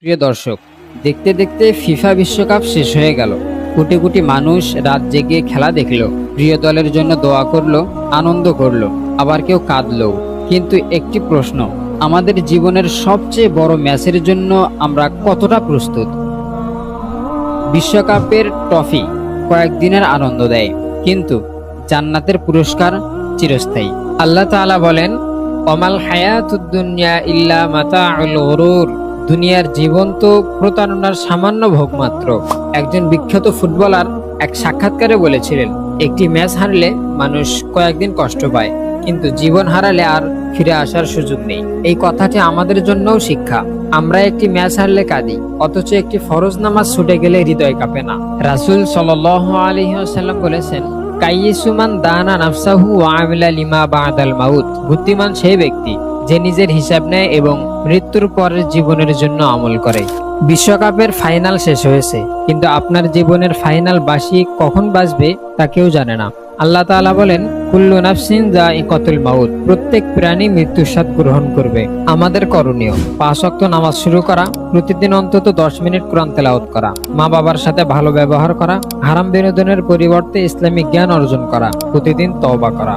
প্রিয় দর্শক, দেখতে দেখতে ফিফা বিশ্বকাপ শেষ হয়ে গেল। কোটি কোটি মানুষ রাত জেগে খেলা দেখলো, প্রিয় দলের জন্য দোয়া করলো, আনন্দ করলো, আবার কেউ কাঁদলো। কিন্তু একটি প্রশ্ন, আমাদের জীবনের সবচেয়ে বড় ম্যাচের জন্য আমরা কতটা প্রস্তুত? বিশ্বকাপের ট্রফি কয়েকদিনের আনন্দ দেয়, কিন্তু জান্নাতের পুরস্কার চিরস্থায়ী। আল্লাহ তাআলা বলেন, ওমাল হায়াতুদ দুনিয়া ইল্লা মাতাউল গুরুর। দুনিয়ার জীবন তো প্রতারণার সামান্য ভোগ মাত্র। একজন বিখ্যাত ফুটবলার এক সাক্ষাৎকারে বলেছিলেন, একটি ম্যাচ হারলে মানুষ কয়েকদিন কষ্ট পায়, কিন্তু জীবন হারালে আর ফিরে আসার সুযোগ নেই। এই কথাটি আমাদের জন্যও শিক্ষা। আমরা একটি ম্যাচ হারলে কাঁদি, অথচ একটি ফরজ নামাজ ছুটে গেলে হৃদয় কাঁপে না। রাসূল সাল্লাল্লাহু আলাইহি ওয়াসাল্লাম বলেছেন, কাইয়িসুমান দানা নাফসাহু ওয়া আমিলা লিমা বাদাল মাউত। বুদ্ধিমান সেই ব্যক্তি যে নিজের হিসাব নেয় এবং মৃত্যুর পরের জীবনের জন্য আমল করে। বিশ্বকাপের ফাইনাল শেষ হয়েছে, কিন্তু আপনার জীবনের ফাইনাল বাঁশি কখন বাজবে তা কেউ জানে না। আল্লাহ তাআলা বলেন, কুল্লু নাফসিন যায়িকাতুল মাউত। প্রত্যেক প্রাণী মৃত্যুর স্বাদ গ্রহণ করবে। আমাদের করণীয় 5 ওয়াক্ত নামাজ শুরু করা, প্রতিদিন অন্তত 10 মিনিট কোরআন তেলাওয়াত করা, মা বাবার সাথে ভালো ব্যবহার করা, হারাম বিনোদনের পরিবর্তে ইসলামিক জ্ঞান অর্জন করা, প্রতিদিন তওবা করা।